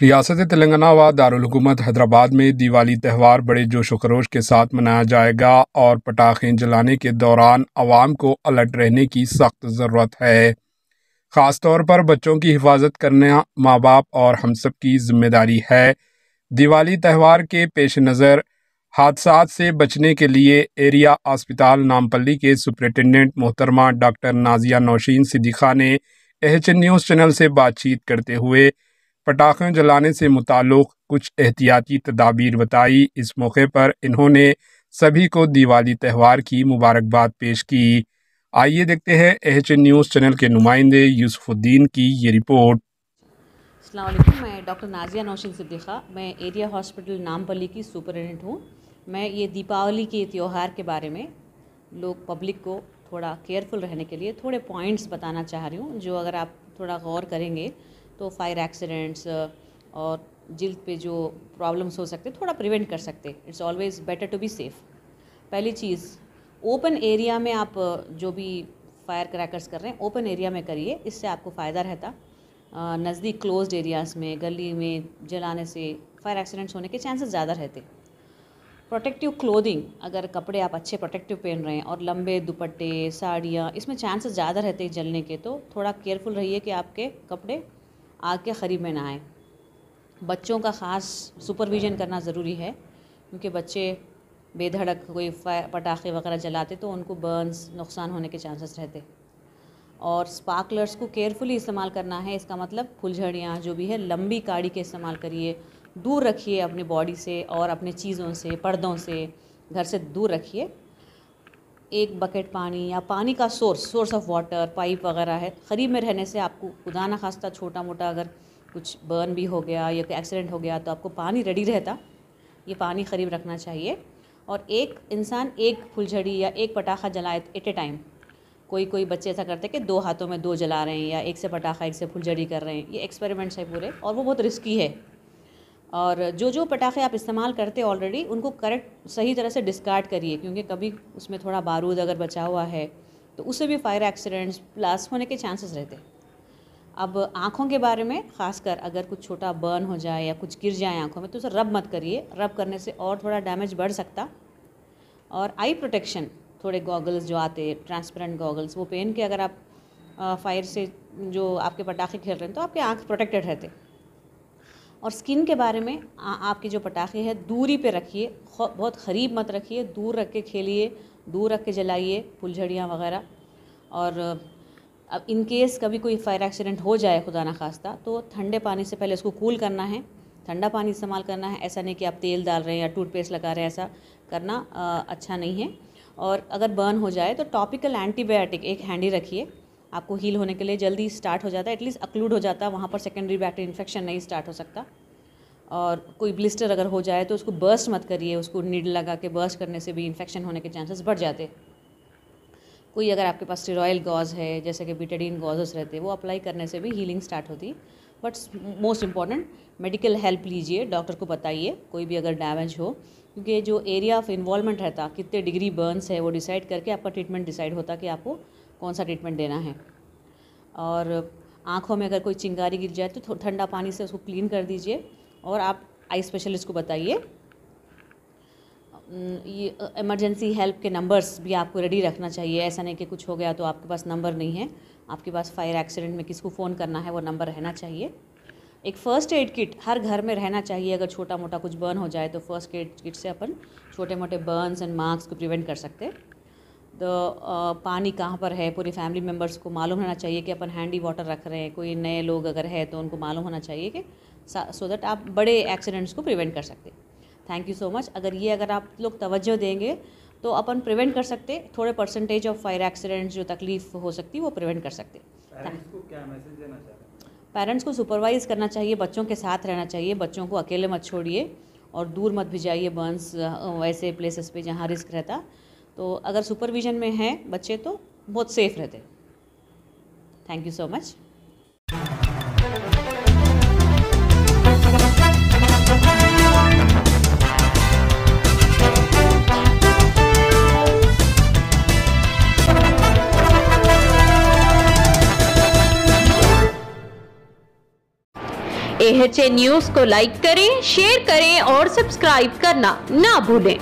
रियासत तेलंगाना व दारुल हुकूमत हैदराबाद में दिवाली त्यौहार बड़े जोश व खरोश के साथ मनाया जाएगा और पटाखे जलाने के दौरान आवाम को अलर्ट रहने की सख्त ज़रूरत है। ख़ास तौर पर बच्चों की हिफाजत करना माँ बाप और हम सब की जिम्मेदारी है। दिवाली त्यौहार के पेश नज़र हादसात से बचने के लिए एरिया अस्पताल नामपल्ली के सुपरिटेंडेंट मोहतरमा डॉक्टर नाजिया नौशीन सिद्दीक़ा ने एएचएन न्यूज़ चैनल से बातचीत करते हुए पटाखे जलाने से मुताल्लिक़ कुछ एहतियाती तदाबीर बताई। इस मौके पर इन्होंने सभी को दिवाली त्यौहार की मुबारकबाद पेश की। आइए देखते हैं एएचएन न्यूज़ चैनल के नुमाइंदे यूसुफुद्दीन की ये रिपोर्ट। अस्सलाम वालेकुम, मैं डॉक्टर नाजिया नौशीन सिद्दीक़ा, मैं एरिया हॉस्पिटल नामपल्ली की सुपरिटेंडेंट हूँ। मैं ये दीपावली के त्यौहार के बारे में लोग पब्लिक को थोड़ा केयरफुल रहने के लिए थोड़े पॉइंट्स बताना चाह रही हूँ, जो अगर आप थोड़ा गौर करेंगे तो फायर एक्सीडेंट्स और जिल्द पे जो प्रॉब्लम्स हो सकते थोड़ा प्रिवेंट कर सकते। It's always better to be safe. पहली चीज़, ओपन एरिया में आप जो भी फायर क्रैकर्स कर रहे हैं ओपन एरिया में करिए, इससे आपको फ़ायदा रहता। नज़दीक क्लोज्ड एरियाज़ में गली में जलाने से फायर एक्सीडेंट्स होने के चांसेस ज़्यादा रहते। प्रोटेक्टिव क्लोथिंग, अगर कपड़े आप अच्छे प्रोटेक्टिव पहन रहे हैं और लंबे दुपट्टे साड़ियाँ, इसमें चांसेस ज़्यादा रहते हैं जलने के, तो थोड़ा केयरफुल रहिए कि आपके कपड़े आग के करीब में ना आए। बच्चों का ख़ास सुपरविज़न करना ज़रूरी है, क्योंकि बच्चे बेधड़क कोई पटाखे वगैरह जलाते तो उनको बर्न्स नुकसान होने के चांसेस रहते। और स्पार्कलर्स को केयरफुली इस्तेमाल करना है। इसका मतलब फुलझड़ियाँ जो भी है लंबी काड़ी के इस्तेमाल करिए, दूर रखिए अपनी बॉडी से और अपने चीज़ों से, पर्दों से, घर से दूर रखिए। एक बकेट पानी या पानी का सोर्स ऑफ वाटर, पाइप वगैरह है, क़रीब में रहने से आपको खुदा ना खास्ता छोटा मोटा अगर कुछ बर्न भी हो गया या कोई एक्सीडेंट हो गया तो आपको पानी रेडी रहता। ये पानी क़रीब रखना चाहिए। और एक इंसान एक फुलझड़ी या एक पटाखा जलाए एट ए टाइम। कोई बच्चे ऐसा करते हैं कि 2 हाथों में 2 जला रहे हैं या एक से पटाखा एक से फुलझड़ी कर रहे हैं। ये एक्सपेरिमेंट्स है पूरे और वो बहुत रिस्की है। और जो पटाखे आप इस्तेमाल करते ऑलरेडी उनको करेक्ट सही तरह से डिस्कार्ड करिए, क्योंकि कभी उसमें थोड़ा बारूद अगर बचा हुआ है तो उससे भी फायर एक्सीडेंट्स ब्लास्ट होने के चांसेस रहते। अब आँखों के बारे में ख़ासकर अगर कुछ छोटा बर्न हो जाए या कुछ गिर जाए आँखों में तो उसे रब मत करिए। रब करने से और थोड़ा डैमेज बढ़ सकता। और आई प्रोटेक्शन, थोड़े गॉगल्स जो आते ट्रांसपेरेंट गॉगल्स, वो पहन के अगर आप फायर से जो आपके पटाखे खेल रहे हैं तो आपके आँख प्रोटेक्टेड रहते। और स्किन के बारे में आपके जो पटाखे हैं दूरी पे रखिए, बहुत क़रीब मत रखिए, दूर रख के खेलिए, दूर रख के जलाइए फुलझड़ियाँ वगैरह। और अब इन केस कभी कोई फायर एक्सीडेंट हो जाए खुदा ना खास्ता तो ठंडे पानी से पहले उसको कूल करना है, ठंडा पानी इस्तेमाल करना है। ऐसा नहीं कि आप तेल डाल रहे हैं या टूथपेस्ट लगा रहे हैं, ऐसा करना अच्छा नहीं है। और अगर बर्न हो जाए तो टॉपिकल एंटीबायोटिक एक हैंडी रखिए, आपको हील होने के लिए जल्दी स्टार्ट हो जाता है, एटलीस्ट अक्लूड हो जाता है, वहाँ पर सेकेंडरी बैक्टीरियल इन्फेक्शन नहीं स्टार्ट हो सकता। और कोई ब्लिस्टर अगर हो जाए तो उसको बर्स्ट मत करिए, उसको नीडल लगा के बर्स्ट करने से भी इन्फेक्शन होने के चांसेस बढ़ जाते। कोई अगर आपके पास स्टेरॉयल गॉज है, जैसे कि बिटाडीन गॉजेस रहते हैं, वो अप्लाई करने से भी हीलिंग स्टार्ट होती। But most important, medical help लीजिए, डॉक्टर को बताइए कोई भी अगर डैमेज हो, क्योंकि जो एरिया ऑफ इन्वॉल्वमेंट रहता, कितने डिग्री बर्न्स है, वो डिसाइड करके आपका ट्रीटमेंट डिसाइड होता कि आपको कौन सा ट्रीटमेंट देना है। और आँखों में अगर कोई चिंगारी गिर जाए तो ठंडा पानी से उसको क्लीन कर दीजिए और आप आई स्पेशलिस्ट को बताइए। ये इमरजेंसी हेल्प के नंबर्स भी आपको रेडी रखना चाहिए। ऐसा नहीं कि कुछ हो गया तो आपके पास नंबर नहीं है, आपके पास फायर एक्सीडेंट में किसको फ़ोन करना है वो नंबर रहना चाहिए। एक फ़र्स्ट एड किट हर घर में रहना चाहिए। अगर छोटा मोटा कुछ बर्न हो जाए तो फर्स्ट एड किट से अपन छोटे मोटे बर्न्स एंड मार्क्स को प्रिवेंट कर सकते हैं। तो पानी कहाँ पर है पूरी फैमिली मेम्बर्स को मालूम होना चाहिए कि अपन हैंडी वाटर रख रहे हैं। कोई नए लोग अगर है तो उनको मालूम होना चाहिए कि सो दैट आप बड़े एक्सीडेंट्स को प्रिवेंट कर सकते। Thank you so much. अगर आप लोग तवज्जो देंगे तो अपन प्रिवेंट कर सकते, थोड़े परसेंटेज ऑफ फायर एक्सीडेंट्स जो तकलीफ हो सकती वो प्रिवेंट कर सकते। पेरेंट्स को क्या मैसेज देना चाहते हैं? पेरेंट्स को सुपरवाइज़ करना चाहिए, बच्चों के साथ रहना चाहिए, बच्चों को अकेले मत छोड़िए और दूर मत भिजाइए बर्न्स वैसे प्लेसेस पे जहाँ रिस्क रहता। तो अगर सुपरविजन में हैं बच्चे तो बहुत सेफ़ रहते। Thank you so much. AHA news को लाइक करें, शेयर करें और सब्सक्राइब करना ना भूलें।